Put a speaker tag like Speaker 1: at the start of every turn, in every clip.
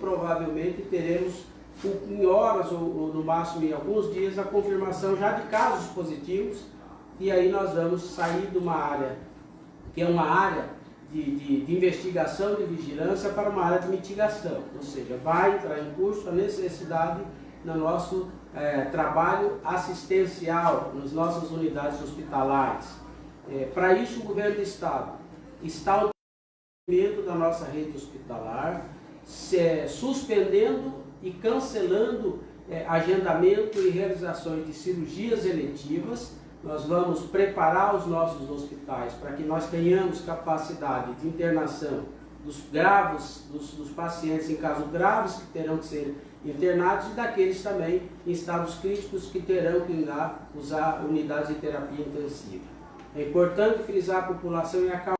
Speaker 1: provavelmente teremos em horas ou no máximo em alguns dias a confirmação já de casos positivos, e aí nós vamos sair de uma área que é uma área de investigação, de vigilância, para uma área de mitigação, ou seja, vai entrar em curso a necessidade no nosso trabalho assistencial, nas nossas unidades hospitalares. Para isso, o governo do Estado está ao desenvolvimento da nossa rede hospitalar, suspendendo e cancelando agendamento e realizações de cirurgias eletivas. Nós vamos preparar os nossos hospitais para que nós tenhamos capacidade de internação dos pacientes em casos graves que terão que ser internados e daqueles também em estados críticos que terão que usar unidades de terapia intensiva. É importante frisar a população e acalmar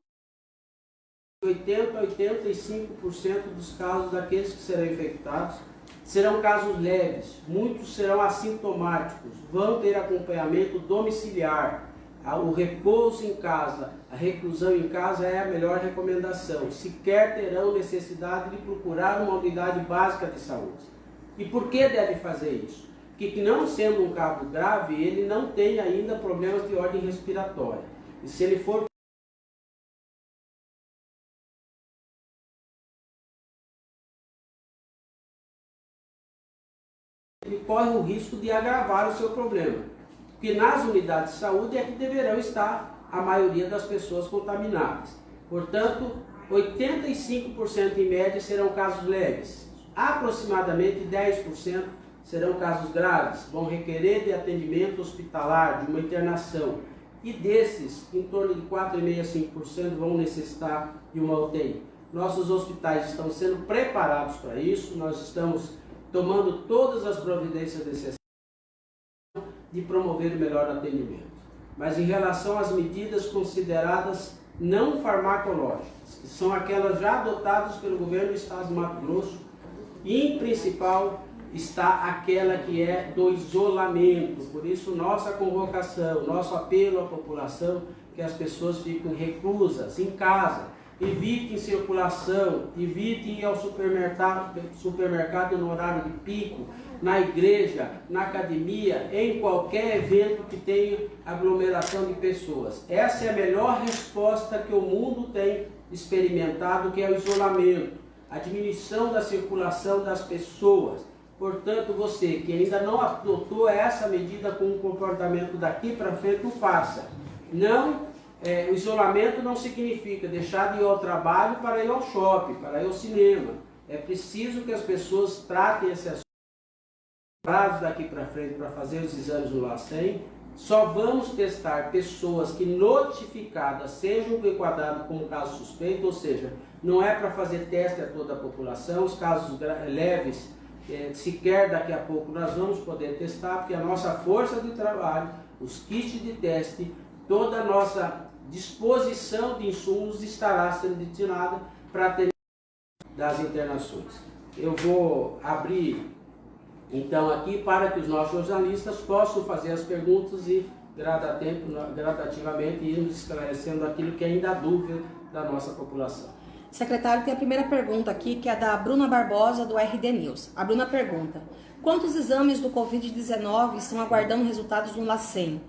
Speaker 1: 80% a 85% dos casos daqueles que serão infectados serão casos leves, muitos serão assintomáticos, vão ter acompanhamento domiciliar. O repouso em casa, a reclusão em casa é a melhor recomendação. Sequer terão necessidade de procurar uma unidade básica de saúde. E por que deve fazer isso? Porque não sendo um caso grave, ele não tem ainda problemas de ordem respiratória. E se ele for ele corre o risco de agravar o seu problema. Porque nas unidades de saúde é que deverão estar a maioria das pessoas contaminadas. Portanto, 85% em média serão casos leves. Aproximadamente 10% serão casos graves, vão requerer de atendimento hospitalar, de uma internação. E desses, em torno de 4,5% a 5% vão necessitar de uma UTI. Nossos hospitais estão sendo preparados para isso, nós estamos tomando todas as providências necessárias de promover o melhor atendimento. Mas em relação às medidas consideradas não farmacológicas, que são aquelas já adotadas pelo governo do Estado de Mato Grosso, e em principal está aquela que é do isolamento. Por isso nossa convocação, nosso apelo à população, que as pessoas fiquem reclusas em casa, evitem circulação, evitem ir ao supermercado no horário de pico, na igreja, na academia, em qualquer evento que tenha aglomeração de pessoas. Essa é a melhor resposta que o mundo tem experimentado, que é o isolamento, a diminuição da circulação das pessoas. Portanto, você que ainda não adotou essa medida com o comportamento daqui para frente, o faça. O isolamento não significa deixar de ir ao trabalho para ir ao shopping, para ir ao cinema. É preciso que as pessoas tratem esse assunto daqui para frente para fazer os exames no LACEN. Só vamos testar pessoas que notificadas sejam enquadradas como caso suspeito, ou seja, não é para fazer teste a toda a população, os casos leves, sequer daqui a pouco nós vamos poder testar, porque a nossa força de trabalho, os kits de teste, toda a nossa disposição de insumos estará sendo destinada para atender das internações. Eu vou abrir então aqui para que os nossos jornalistas possam fazer as perguntas e gradativamente irmos esclarecendo aquilo que ainda há dúvida da nossa população.
Speaker 2: Secretário, tem a primeira pergunta aqui, que é da Bruna Barbosa, do RD News. A Bruna pergunta: quantos exames do Covid-19 estão aguardando resultados no LACEN?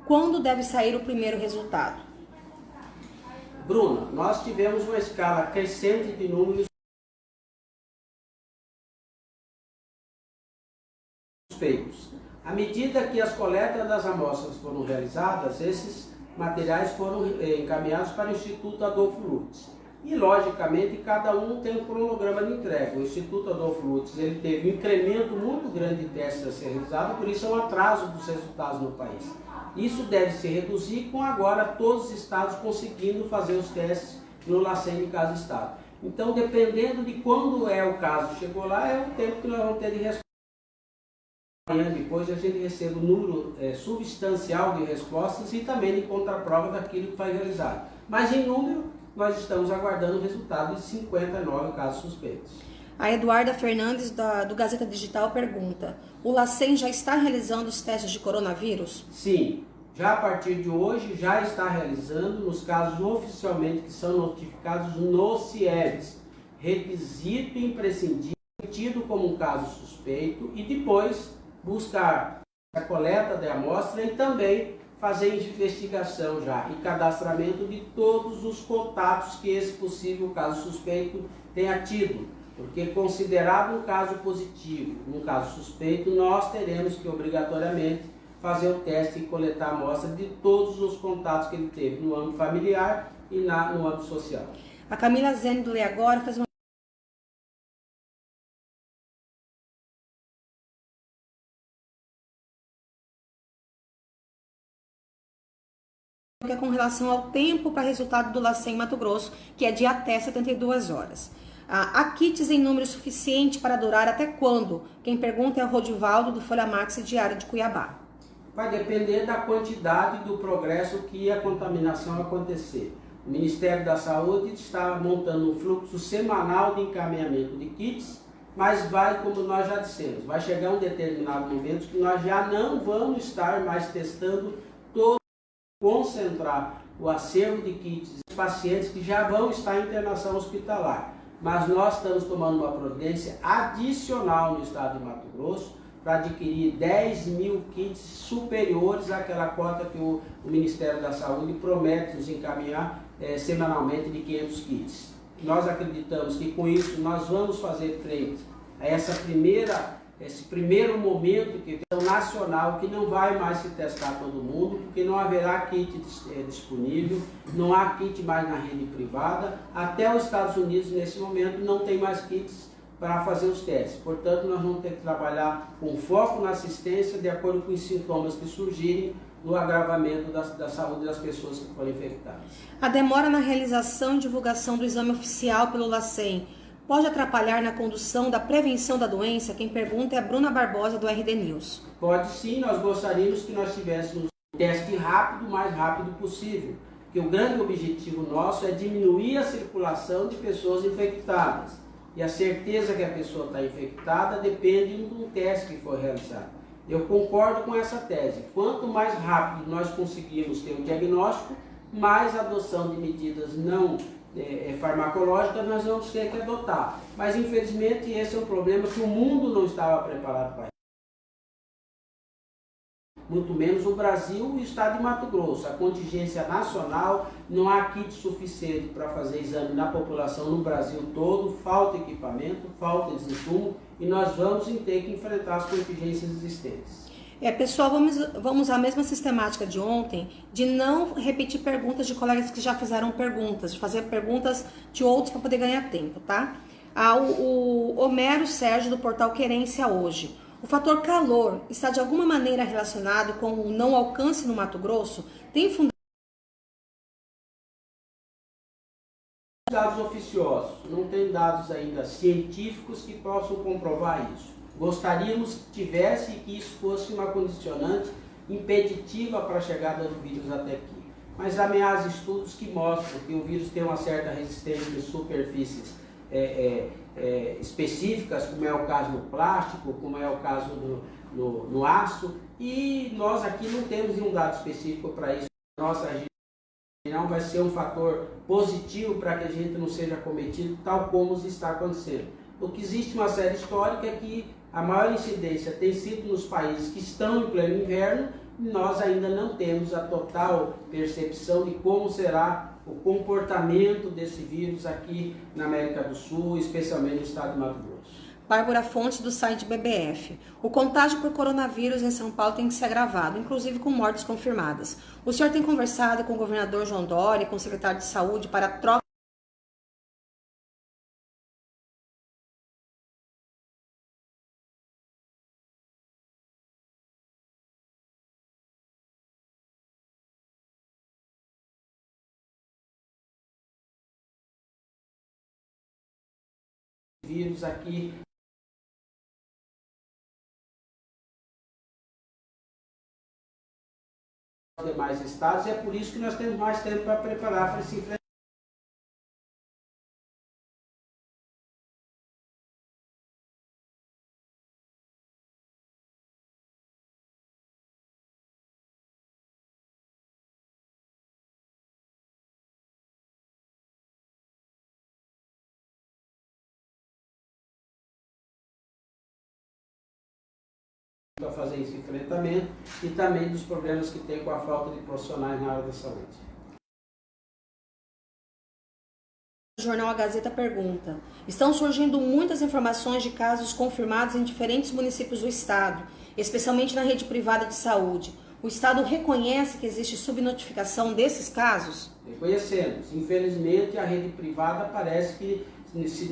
Speaker 2: Quando deve sair o primeiro resultado?
Speaker 1: Bruna, nós tivemos uma escala crescente de números suspeitos. À medida que as coletas das amostras foram realizadas, esses materiais foram encaminhados para o Instituto Adolfo Lutz. E, logicamente, cada um tem um cronograma de entrega. O Instituto Adolfo Lutz ele teve um incremento muito grande de testes a ser realizado, por isso é um atraso dos resultados no país. Isso deve se reduzir com agora todos os estados conseguindo fazer os testes no LACEN de cada estado. Então, dependendo de quando é o caso chegou lá, é o tempo que nós vamos ter de resposta. Amanhã depois a gente recebe um número substancial de respostas e também de contraprova daquilo que foi realizado. Mas em número, nós estamos aguardando o resultado de 59 casos suspeitos.
Speaker 2: A Eduarda Fernandes, do Gazeta Digital, pergunta: o LACEN já está realizando os testes de coronavírus?
Speaker 1: Sim, já a partir de hoje já está realizando nos casos oficialmente que são notificados no CIEVES. Requisito imprescindível tido como um caso suspeito e depois buscar a coleta da amostra e também fazer investigação já e cadastramento de todos os contatos que esse possível caso suspeito tenha tido, porque considerado um caso positivo, um caso suspeito, nós teremos que obrigatoriamente fazer o teste e coletar a amostra de todos os contatos que ele teve no âmbito familiar e no âmbito social.
Speaker 2: A Camila Zene do Lê Agora faz uma que é com relação ao tempo para resultado do LACEN em Mato Grosso, que é de até 72 horas. Há kits em número suficiente para durar até quando? Quem pergunta é o Rodivaldo, do Folha Max Diário de Cuiabá.
Speaker 1: Vai depender da quantidade do progresso que a contaminação acontecer. O Ministério da Saúde está montando um fluxo semanal de encaminhamento de kits, mas vai, como nós já dissemos, vai chegar um determinado momento que nós já não vamos estar mais testando todo, concentrar o acervo de kits dos pacientes que já vão estar em internação hospitalar. Mas nós estamos tomando uma providência adicional no estado de Mato Grosso para adquirir 10 mil kits superiores àquela cota que o Ministério da Saúde promete nos encaminhar semanalmente de 500 kits. Nós acreditamos que com isso nós vamos fazer frente a esse primeiro momento que é nacional, que não vai mais se testar todo mundo, porque não haverá kit disponível, não há kit mais na rede privada, até os Estados Unidos nesse momento não tem mais kits para fazer os testes. Portanto, nós vamos ter que trabalhar com foco na assistência de acordo com os sintomas que surgirem no agravamento da saúde das pessoas que foram infectadas.
Speaker 2: A demora na realização e divulgação do exame oficial pelo LACEN pode atrapalhar na condução da prevenção da doença? Quem pergunta é a Bruna Barbosa, do RD News.
Speaker 1: Pode sim, nós gostaríamos que nós tivéssemos um teste rápido, o mais rápido possível, porque o grande objetivo nosso é diminuir a circulação de pessoas infectadas. E a certeza que a pessoa está infectada depende do teste que for realizado. Eu concordo com essa tese. Quanto mais rápido nós conseguirmos ter o diagnóstico, mais a adoção de medidas não farmacológicas nós vamos ter que adotar. Mas infelizmente esse é um problema que o mundo não estava preparado para. Muito menos o Brasil e o estado de Mato Grosso. A contingência nacional, não há kit suficiente para fazer exame na população no Brasil todo, falta equipamento, falta de insumo e nós vamos ter que enfrentar as contingências existentes.
Speaker 2: Pessoal, vamos à mesma sistemática de ontem, de não repetir perguntas de colegas que já fizeram perguntas, de fazer perguntas de outros para poder ganhar tempo, tá? O Homero Sérgio, do portal Querência Hoje. O fator calor está de alguma maneira relacionado com o não alcance no Mato Grosso? Tem
Speaker 1: dados oficiosos, não tem dados ainda científicos que possam comprovar isso. Gostaríamos que tivesse e que isso fosse uma condicionante impeditiva para a chegada do vírus até aqui. Mas há estudos que mostram que o vírus tem uma certa resistência em superfícies específicas, como é o caso no plástico, como é o caso no aço, e nós aqui não temos nenhum dado específico para isso. Nossa região vai ser um fator positivo para que a gente não seja cometido tal como está acontecendo. O que existe uma série histórica é que a maior incidência tem sido nos países que estão em pleno inverno, e nós ainda não temos a total percepção de como será o comportamento desse vírus aqui na América do Sul, especialmente no estado de Mato Grosso.
Speaker 2: Bárbara Fonte, do site BBF. O contágio por coronavírus em São Paulo tem que ser agravado, inclusive com mortes confirmadas. O senhor tem conversado com o governador João Dória e com o secretário de Saúde para a troca
Speaker 1: vírus aqui nos demais estados, e é por isso que nós temos mais tempo para preparar para esse enfrentamento. a fazer esse enfrentamento e também dos problemas que tem com a falta de profissionais na área da saúde.
Speaker 2: O jornal A Gazeta pergunta: estão surgindo muitas informações de casos confirmados em diferentes municípios do estado, especialmente na rede privada de saúde. O estado reconhece que existe subnotificação desses casos?
Speaker 1: Reconhecemos. Infelizmente, a rede privada parece que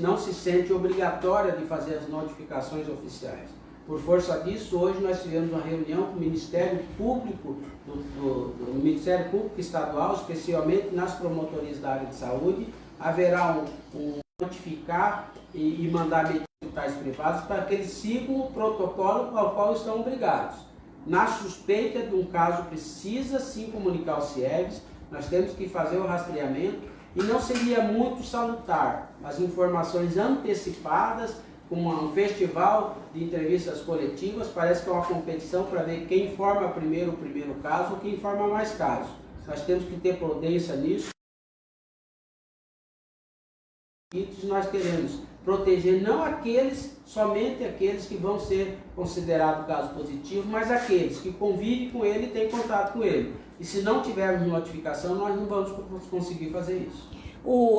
Speaker 1: não se sente obrigatória de fazer as notificações oficiais. Por força disso, hoje nós tivemos uma reunião com o Ministério Público, do Ministério Público Estadual, especialmente nas promotorias da área de saúde. Haverá um notificar e mandar medidas hospitais privados para que eles sigam o protocolo ao qual estão obrigados. Na suspeita de um caso, precisa sim comunicar aos CIEVs, nós temos que fazer o rastreamento e não seria muito salutar as informações antecipadas, como um festival de entrevistas coletivas, parece que é uma competição para ver quem informa primeiro o primeiro caso ou quem informa mais casos. Nós temos que ter prudência nisso. Nós queremos proteger não somente aqueles que vão ser considerados caso positivo, mas aqueles que convivem com ele e têm contato com ele. E se não tivermos notificação, nós não vamos conseguir fazer isso.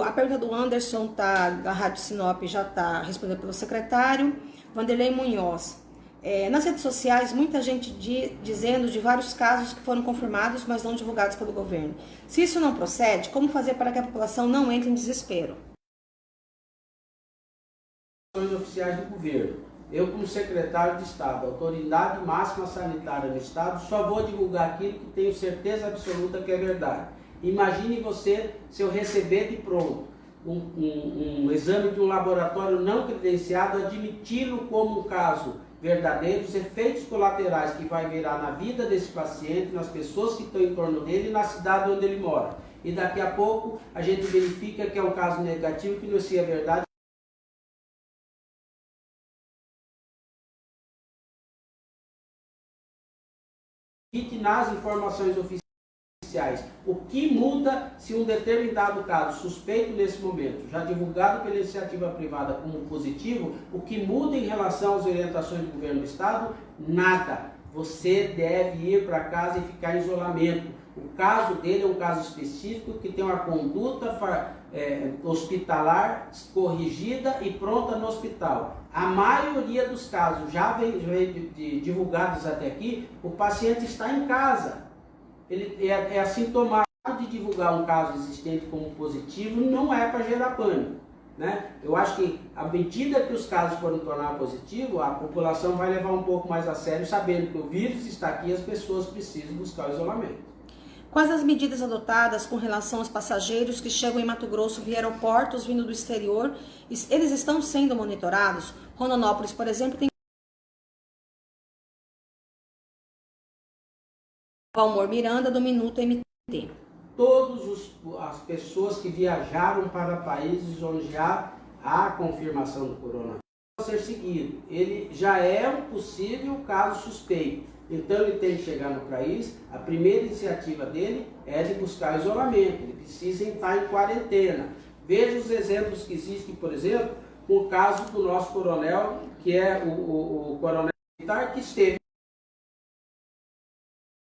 Speaker 2: A pergunta do Anderson da Rádio Sinop já está respondida pelo secretário. Vanderlei Munhoz. Nas redes sociais, muita gente dizendo de vários casos que foram confirmados, mas não divulgados pelo governo. Se isso não procede, como fazer para que a população não entre em desespero?
Speaker 1: Oficiais do governo. Eu, como secretário de Estado, autoridade máxima sanitária no Estado, só vou divulgar aquilo que tenho certeza absoluta que é verdade. Imagine você, se eu receber de pronto um exame de um laboratório não credenciado, admiti-lo como um caso verdadeiro, os efeitos colaterais que vai virar na vida desse paciente, nas pessoas que estão em torno dele e na cidade onde ele mora. E daqui a pouco a gente verifica que é um caso negativo, que não seja verdade. Nas informações oficiais, o que muda se um determinado caso suspeito nesse momento, já divulgado pela iniciativa privada como positivo, o que muda em relação às orientações do governo do estado? Nada. Você deve ir para casa e ficar em isolamento. O caso dele é um caso específico que tem uma conduta hospitalar corrigida e pronta no hospital. A maioria dos casos já vem divulgados até aqui, o paciente está em casa. Ele é assintomático. De divulgar um caso existente como positivo não é para gerar pânico, né? Eu acho que à medida que os casos forem tornar positivo, a população vai levar um pouco mais a sério, sabendo que o vírus está aqui e as pessoas precisam buscar o isolamento.
Speaker 2: Quais as medidas adotadas com relação aos passageiros que chegam em Mato Grosso via aeroportos vindo do exterior? Eles estão sendo monitorados? Rondonópolis, por exemplo, tem Valmor Miranda, do Minuto MT.
Speaker 1: Todas as pessoas que viajaram para países onde já há confirmação do coronavírus vão ser seguido. Ele já é um possível caso suspeito. Então ele tem que chegar no país, a primeira iniciativa dele é de buscar isolamento, ele precisa estar em quarentena. Veja os exemplos que existem, por exemplo, o caso do nosso coronel, que é o coronel militar, que esteve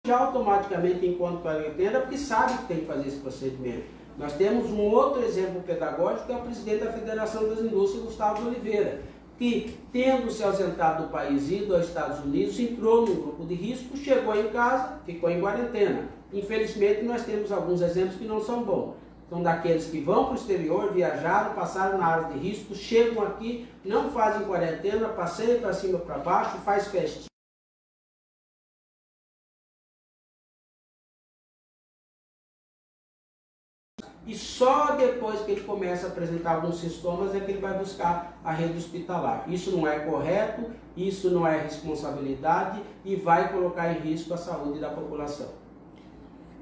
Speaker 1: já automaticamente enquanto quarentena, porque sabe que tem que fazer esse procedimento. Nós temos um outro exemplo pedagógico, que é o presidente da Federação das Indústrias, Gustavo Oliveira, que, tendo se ausentado do país e ido aos Estados Unidos, entrou num grupo de risco, chegou em casa, ficou em quarentena. Infelizmente, nós temos alguns exemplos que não são bons. São daqueles que vão para o exterior, viajaram, passaram na área de risco, chegam aqui, não fazem quarentena, passeiam para cima para baixo, faz festinha. E só depois que ele começa a apresentar alguns sintomas é que ele vai buscar a rede hospitalar. Isso não é correto, isso não é responsabilidade e vai colocar em risco a saúde da população.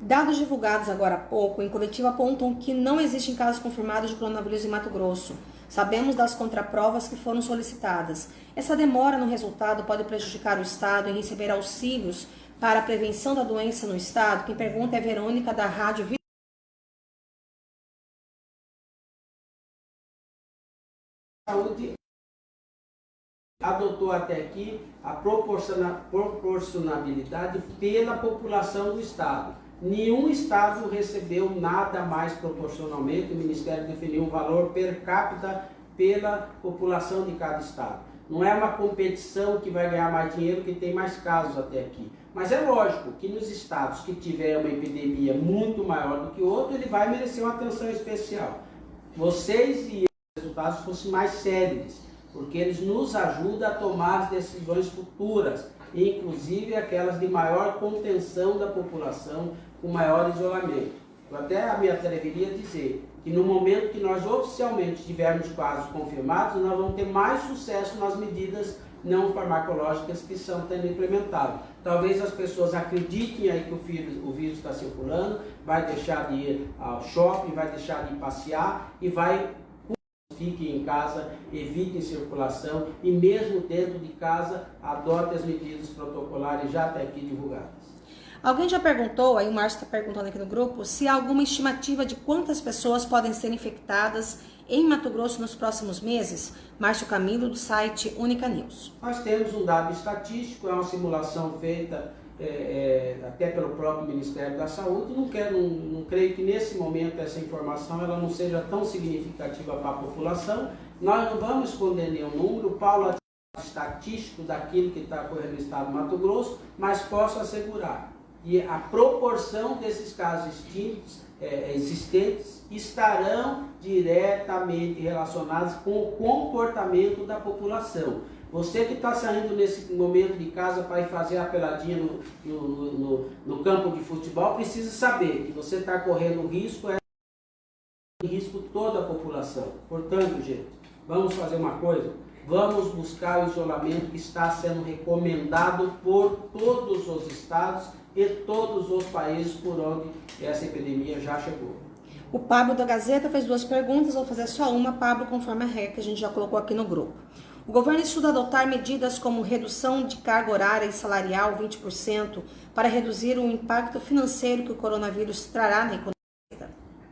Speaker 2: Dados divulgados agora há pouco em coletiva apontam que não existem casos confirmados de coronavírus em Mato Grosso. Sabemos das contraprovas que foram solicitadas. Essa demora no resultado pode prejudicar o Estado em receber auxílios para a prevenção da doença no Estado? Quem pergunta é Verônica, da Rádio
Speaker 1: Saúde adotou até aqui a proporcionalidade pela população do Estado. Nenhum Estado recebeu nada mais proporcionalmente, o Ministério definiu um valor per capita pela população de cada Estado. Não é uma competição que vai ganhar mais dinheiro, que tem mais casos até aqui. Mas é lógico que nos estados que tiver uma epidemia muito maior do que o outro, ele vai merecer uma atenção especial. Vocês e os resultados fossem mais céleres, porque eles nos ajudam a tomar as decisões futuras, inclusive aquelas de maior contenção da população, com maior isolamento. Eu até me atreveria a dizer que no momento que nós oficialmente tivermos casos confirmados, nós vamos ter mais sucesso nas medidas não farmacológicas que estão sendo implementadas. Talvez as pessoas acreditem aí que o vírus está circulando, vai deixar de ir ao shopping, vai deixar de ir passear e fiquem em casa, evitem circulação e mesmo dentro de casa, adote as medidas protocolares já até aqui divulgadas.
Speaker 2: Alguém já perguntou, aí o Márcio está perguntando aqui no grupo, se há alguma estimativa de quantas pessoas podem ser infectadas em Mato Grosso nos próximos meses? Márcio Camilo, do site Única News.
Speaker 1: Nós temos um dado estatístico, é uma simulação feita até pelo próprio Ministério da Saúde. Não creio que nesse momento essa informação ela não seja tão significativa para a população. Nós não vamos esconder nenhum número, Paulo estatístico daquilo que está ocorrendo no estado do Mato Grosso, mas posso assegurar que a proporção desses casos existentes estarão diretamente relacionados com o comportamento da população. Você que está saindo nesse momento de casa para ir fazer a peladinha no campo de futebol, precisa saber que você está correndo risco, toda a população. Portanto, gente, vamos fazer uma coisa? Vamos buscar o isolamento que está sendo recomendado por todos os estados e todos os países por onde essa epidemia já chegou.
Speaker 2: O Pablo da Gazeta fez 2 perguntas, vou fazer só uma, Pablo, conforme a regra que a gente já colocou aqui no grupo. O governo estuda adotar medidas como redução de carga horária e salarial 20% para reduzir o impacto financeiro que o coronavírus trará na economia?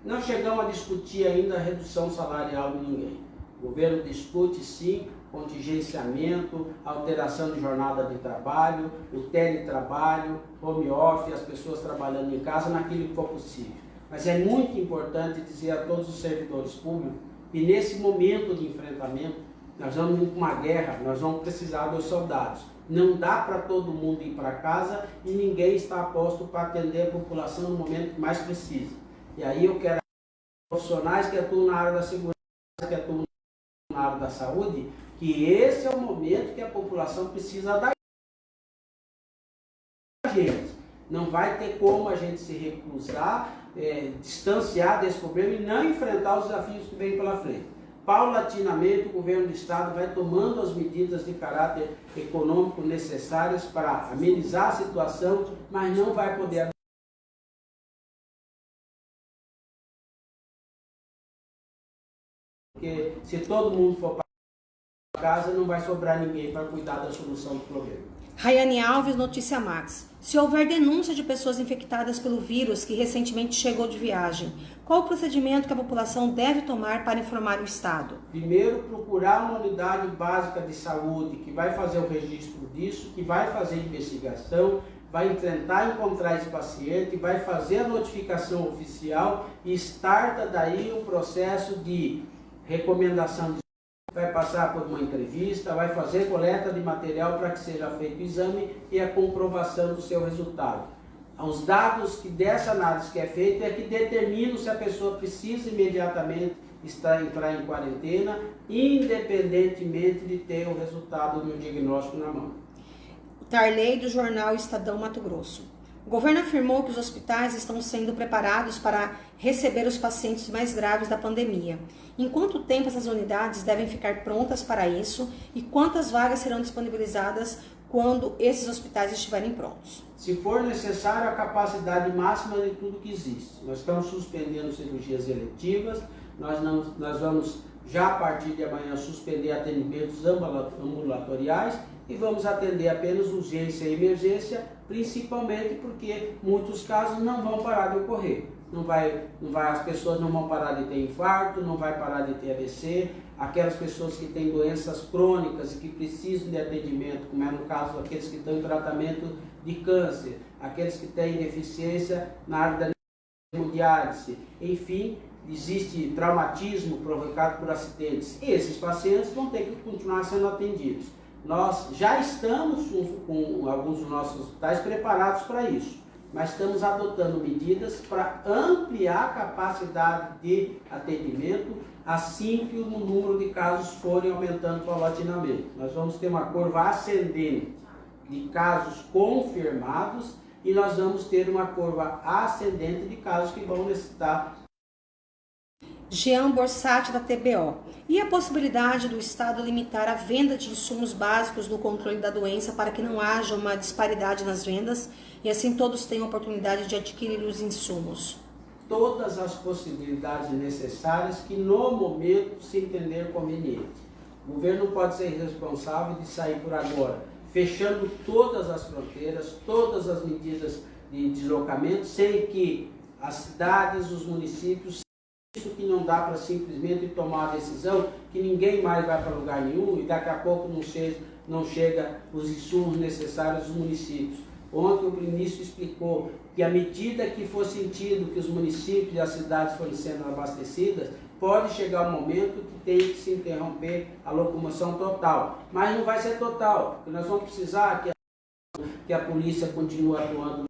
Speaker 1: Não chegamos a discutir ainda a redução salarial de ninguém. O governo discute sim contingenciamento, alteração de jornada de trabalho, o teletrabalho, home office, as pessoas trabalhando em casa naquilo que for possível. Mas é muito importante dizer a todos os servidores públicos que nesse momento de enfrentamento, nós vamos para uma guerra, nós vamos precisar dos soldados. Não dá para todo mundo ir para casa e ninguém está aposto para atender a população no momento que mais precisa. E aí eu quero profissionais que atuam na área da segurança, que atuam na área da saúde, que esse é o momento que a população precisa da gente. Não vai ter como a gente se recusar, distanciar desse problema e não enfrentar os desafios que vêm pela frente. Paulatinamente, o governo do estado vai tomando as medidas de caráter econômico necessárias para amenizar a situação, mas não vai poder. Porque se todo mundo for para casa, não vai sobrar ninguém para cuidar da solução do problema.
Speaker 2: Rayane Alves, Notícia Max. Se houver denúncia de pessoas infectadas pelo vírus que recentemente chegou de viagem, qual o procedimento que a população deve tomar para informar o Estado?
Speaker 1: Primeiro, procurar uma unidade básica de saúde que vai fazer o registro disso, que vai fazer a investigação, vai tentar encontrar esse paciente, vai fazer a notificação oficial e starta daí o processo de recomendação de vai passar por uma entrevista, vai fazer coleta de material para que seja feito o exame e a comprovação do seu resultado. Os dados que dessa análise que é feita é que determinam se a pessoa precisa imediatamente entrar em quarentena, independentemente de ter o resultado do diagnóstico na mão.
Speaker 2: Tarley, do jornal Estadão Mato Grosso. O governo afirmou que os hospitais estão sendo preparados para receber os pacientes mais graves da pandemia. Em quanto tempo essas unidades devem ficar prontas para isso e quantas vagas serão disponibilizadas quando esses hospitais estiverem prontos?
Speaker 1: Se for necessário, a capacidade máxima de tudo que existe. Nós estamos suspendendo cirurgias eletivas, nós vamos já a partir de amanhã suspender atendimentos ambulatoriais e vamos atender apenas urgência e emergência, principalmente porque muitos casos não vão parar de ocorrer. As pessoas não vão parar de ter infarto, não vai parar de ter AVC, aquelas pessoas que têm doenças crônicas e que precisam de atendimento, como é no caso daqueles que estão em tratamento de câncer, aqueles que têm deficiência na área da hemodiálise, enfim, existe traumatismo provocado por acidentes. Esses pacientes vão ter que continuar sendo atendidos. Nós já estamos com alguns dos nossos hospitais preparados para isso, mas estamos adotando medidas para ampliar a capacidade de atendimento assim que o número de casos forem aumentando paulatinamente. Nós vamos ter uma curva ascendente de casos confirmados e nós vamos ter uma curva ascendente de casos que vão necessitar.
Speaker 2: Jean Borsatti, da TBO. E a possibilidade do Estado limitar a venda de insumos básicos no controle da doença para que não haja uma disparidade nas vendas e assim todos tenham oportunidade de adquirir os insumos?
Speaker 1: Todas as possibilidades necessárias que no momento se entender conveniente. O governo não pode ser responsável de sair por agora, fechando todas as fronteiras, todas as medidas de deslocamento, sem que as cidades, os municípios, isso que não dá para simplesmente tomar a decisão que ninguém mais vai para lugar nenhum e daqui a pouco não chega os insumos necessários aos municípios. Ontem o ministro explicou que à medida que for sentido que os municípios e as cidades forem sendo abastecidas, pode chegar um momento que tem que se interromper a locomoção total. Mas não vai ser total, porque nós vamos precisar que a polícia continue atuando.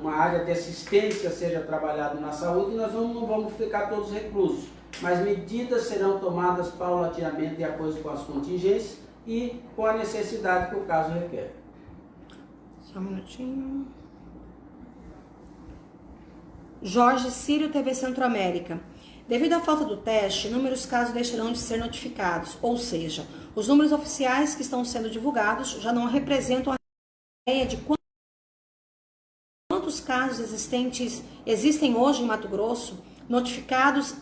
Speaker 1: Uma área de assistência seja trabalhada na saúde, nós não vamos ficar todos reclusos, mas medidas serão tomadas paulatinamente de acordo com as contingências e com a necessidade que o caso requer.
Speaker 2: Só um minutinho. Jorge Círio, TV Centro-América. Devido à falta do teste, inúmeros casos deixarão de ser notificados, ou seja, os números oficiais que estão sendo divulgados já não representam a ideia de quantos casos existem hoje em Mato Grosso, notificados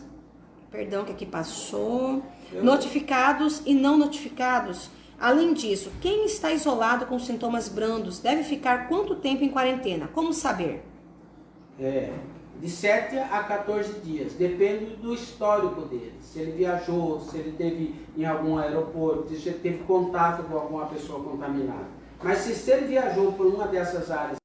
Speaker 2: e não notificados. Além disso, quem está isolado com sintomas brandos deve ficar quanto tempo em quarentena? Como saber?
Speaker 1: De 7 a 14 dias, depende do histórico dele. Se ele viajou, se ele esteve em algum aeroporto, se ele teve contato com alguma pessoa contaminada. Mas se ele viajou por uma dessas áreas,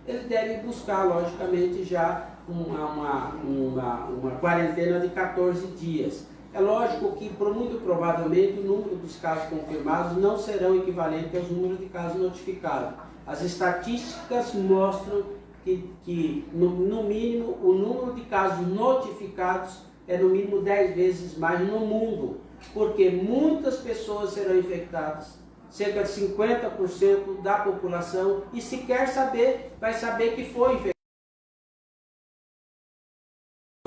Speaker 1: ele deve buscar, logicamente, já uma quarentena de 14 dias. É lógico que, muito provavelmente, o número dos casos confirmados não serão equivalentes aos números de casos notificados. As estatísticas mostram que no mínimo, o número de casos notificados é no mínimo 10 vezes mais no mundo, porque muitas pessoas serão infectadas. Cerca de 50% da população, e se quer saber, vai saber que foi infectado.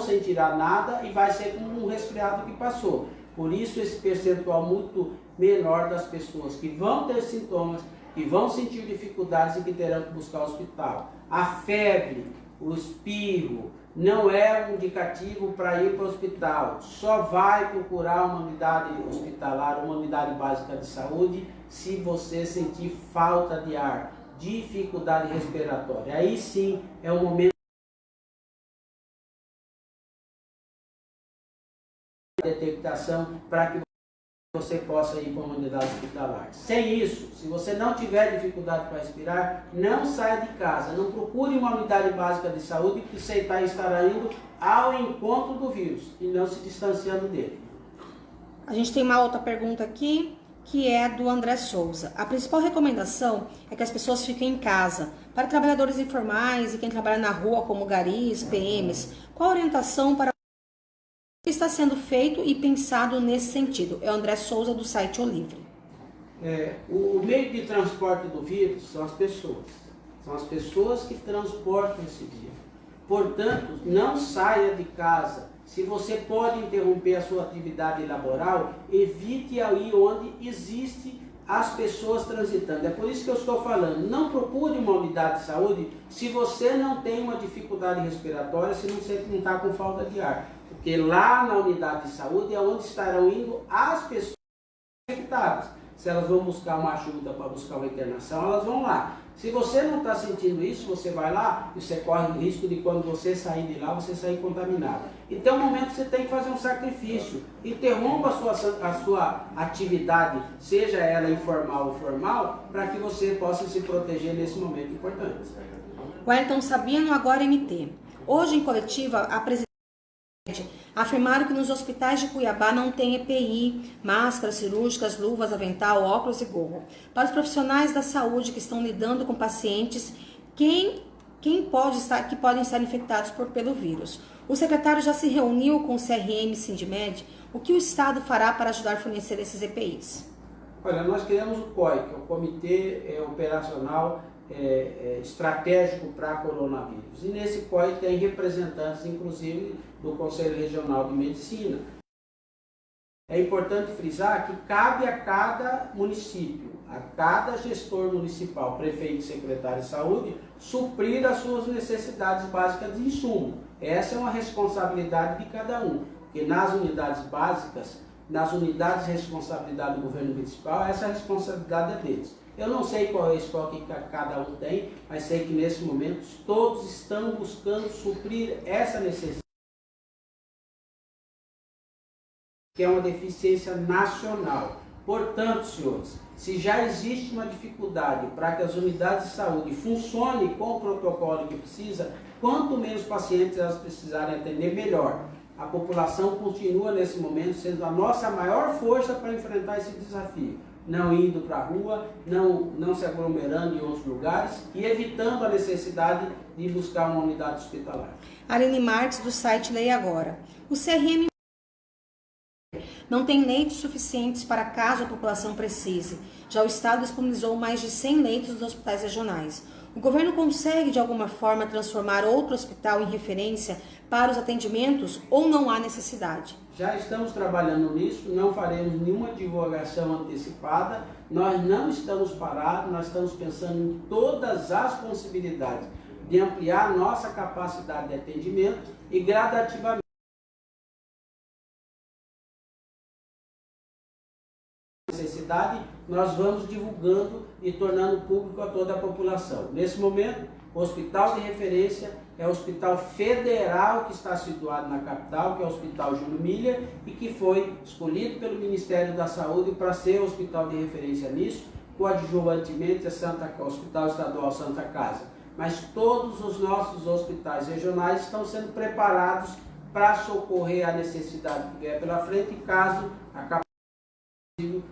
Speaker 1: Sem tirar nada e vai ser como um resfriado que passou. Por isso esse percentual muito menor das pessoas que vão ter sintomas, que vão sentir dificuldades e que terão que buscar o hospital. A febre, o espirro, não é um indicativo para ir para o hospital. Só vai procurar uma unidade hospitalar, uma unidade básica de saúde, se você sentir falta de ar, dificuldade respiratória. Aí sim é o momento de detectação para que você possa ir para uma unidade hospitalar. Sem isso, se você não tiver dificuldade para respirar, não saia de casa, não procure uma unidade básica de saúde, que você estará indo ao encontro do vírus e não se distanciando dele.
Speaker 2: A gente tem uma outra pergunta aqui, que é do André Souza. A principal recomendação é que as pessoas fiquem em casa. Para trabalhadores informais e quem trabalha na rua, como garis, PMs, qual a orientação para o que está sendo feito e pensado nesse sentido? É o André Souza, do site O Livre.
Speaker 1: O meio de transporte do vírus são as pessoas. São as pessoas que transportam esse vírus. Portanto, não saia de casa. Se você pode interromper a sua atividade laboral, evite ir onde existe as pessoas transitando. É por isso que eu estou falando, não procure uma unidade de saúde se você não tem uma dificuldade respiratória, se você não está com falta de ar. Porque lá na unidade de saúde é onde estarão indo as pessoas infectadas. Se elas vão buscar uma ajuda para buscar uma internação, elas vão lá. Se você não está sentindo isso, você vai lá e você corre o risco de quando você sair de lá, você sair contaminado. Então, é um momento que você tem que fazer um sacrifício. Interrompa a sua atividade, seja ela informal ou formal, para que você possa se proteger nesse momento importante.
Speaker 2: Wellington Sabino, agora MT. Hoje, em coletiva, a presidente afirmaram que nos hospitais de Cuiabá não tem EPI, máscaras cirúrgicas, luvas, avental, óculos e gorro. Para os profissionais da saúde que estão lidando com pacientes, que podem estar infectados pelo vírus. O secretário já se reuniu com o CRM Sindmed. O que o Estado fará para ajudar a fornecer esses EPIs?
Speaker 1: Olha, nós criamos o COI, que é o Comitê Operacional Estratégico para Coronavírus. E nesse COI tem representantes, inclusive, do Conselho Regional de Medicina. É importante frisar que cabe a cada município, a cada gestor municipal, prefeito e secretário de saúde, suprir as suas necessidades básicas de insumo. Essa é uma responsabilidade de cada um, porque nas unidades básicas, nas unidades de responsabilidade do governo municipal, essa responsabilidade é deles. Eu não sei qual é o estoque que cada um tem, mas sei que nesse momento todos estão buscando suprir essa necessidade, que é uma deficiência nacional. Portanto, senhores, se já existe uma dificuldade para que as unidades de saúde funcionem com o protocolo que precisa, quanto menos pacientes elas precisarem atender, melhor. A população continua nesse momento sendo a nossa maior força para enfrentar esse desafio. Não indo para a rua, não se aglomerando em outros lugares e evitando a necessidade de buscar uma unidade hospitalar.
Speaker 2: Aline Marques, do site Leia Agora. O CRM não tem leitos suficientes para caso a população precise. Já o Estado disponibilizou mais de 100 leitos dos hospitais regionais. O governo consegue, de alguma forma, transformar outro hospital em referência para os atendimentos ou não há necessidade?
Speaker 1: Já estamos trabalhando nisso, não faremos nenhuma divulgação antecipada, nós não estamos parados, nós estamos pensando em todas as possibilidades de ampliar nossa capacidade de atendimento e gradativamente necessidade, nós vamos divulgando e tornando público a toda a população. Nesse momento, o hospital de referência é o Hospital Federal que está situado na capital, que é o Hospital Júlio Miller, e que foi escolhido pelo Ministério da Saúde para ser o hospital de referência nisso, coadjuvantemente o Hospital Estadual Santa Casa. Mas todos os nossos hospitais regionais estão sendo preparados para socorrer a necessidade que vier pela frente, caso a capacidade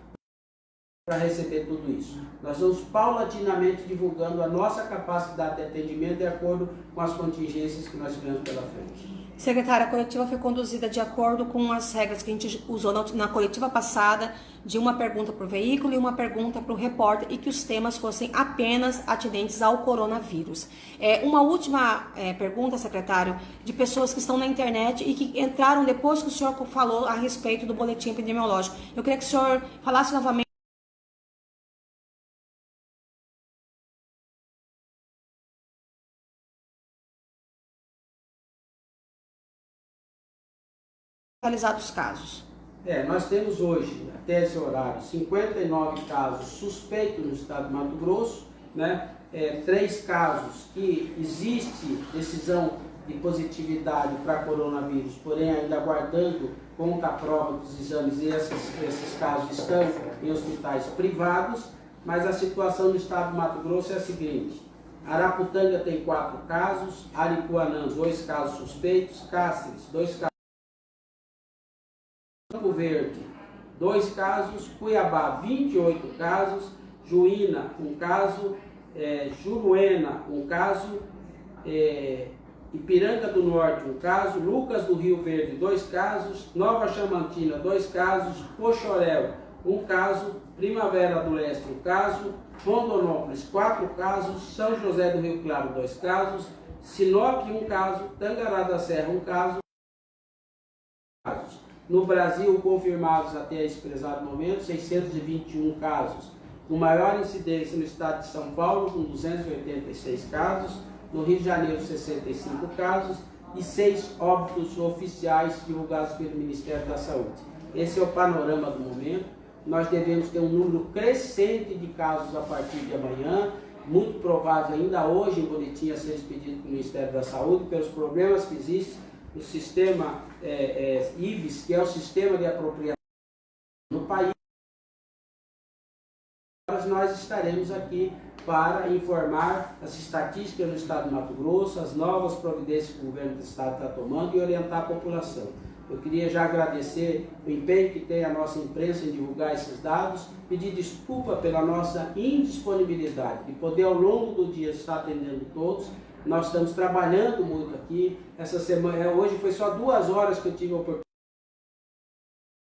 Speaker 1: para receber tudo isso. Nós vamos paulatinamente divulgando a nossa capacidade de atendimento de acordo com as contingências que nós tivemos pela frente.
Speaker 2: Secretária, a coletiva foi conduzida de acordo com as regras que a gente usou na coletiva passada, de uma pergunta para o veículo e uma pergunta para o repórter, e que os temas fossem apenas atinentes ao coronavírus. Uma última pergunta, secretário, de pessoas que estão na internet e que entraram depois que o senhor falou a respeito do boletim epidemiológico. Eu queria que o senhor falasse novamente os casos.
Speaker 1: Nós temos hoje, até esse horário, 59 casos suspeitos no estado de Mato Grosso, né? 3 casos que existe decisão de positividade para coronavírus, porém ainda aguardando conta-prova dos exames, e esses casos estão em hospitais privados, mas a situação no estado de Mato Grosso é a seguinte: Araputanga tem 4 casos, Aripuanã 2 casos suspeitos, Cáceres 2 casos, Campo Verde 2 casos, Cuiabá 28 casos, Juína 1 caso, Juruena 1 caso, Ipiranga do Norte 1 caso, Lucas do Rio Verde 2 casos, Nova Chamantina 2 casos, Poxorel 1 caso, Primavera do Leste 1 caso, Rondonópolis 4 casos, São José do Rio Claro 2 casos, Sinop 1 caso, Tangará da Serra 1 caso. No Brasil, confirmados até esse prezado momento, 621 casos, com maior incidência no estado de São Paulo, com 286 casos, no Rio de Janeiro, 65 casos e 6 óbitos oficiais divulgados pelo Ministério da Saúde. Esse é o panorama do momento. Nós devemos ter um número crescente de casos a partir de amanhã muito provável ainda hoje em boletim a ser expedido pelo Ministério da Saúde, pelos problemas que existem no sistema IVES, que é o sistema de apropriação no país. Nós estaremos aqui para informar as estatísticas no estado do Mato Grosso, as novas providências que o governo do estado está tomando e orientar a população. Eu queria já agradecer o empenho que tem a nossa imprensa em divulgar esses dados, pedir desculpa pela nossa indisponibilidade de poder ao longo do dia estar atendendo todos. Nós estamos trabalhando muito aqui. Essa semana, hoje foi só 2 horas que eu tive a oportunidade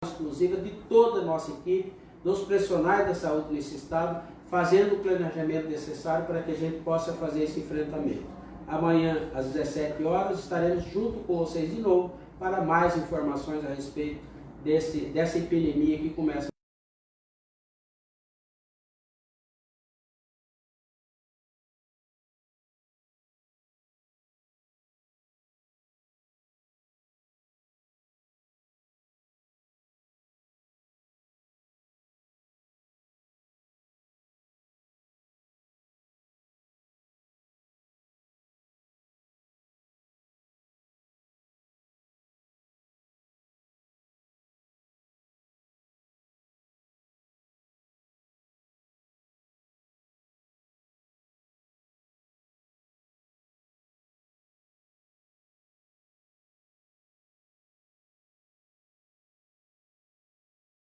Speaker 1: exclusiva de toda a nossa equipe, dos profissionais da saúde nesse estado, fazendo o planejamento necessário para que a gente possa fazer esse enfrentamento. Amanhã, às 17 horas, estaremos junto com vocês de novo para mais informações a respeito dessa epidemia que começa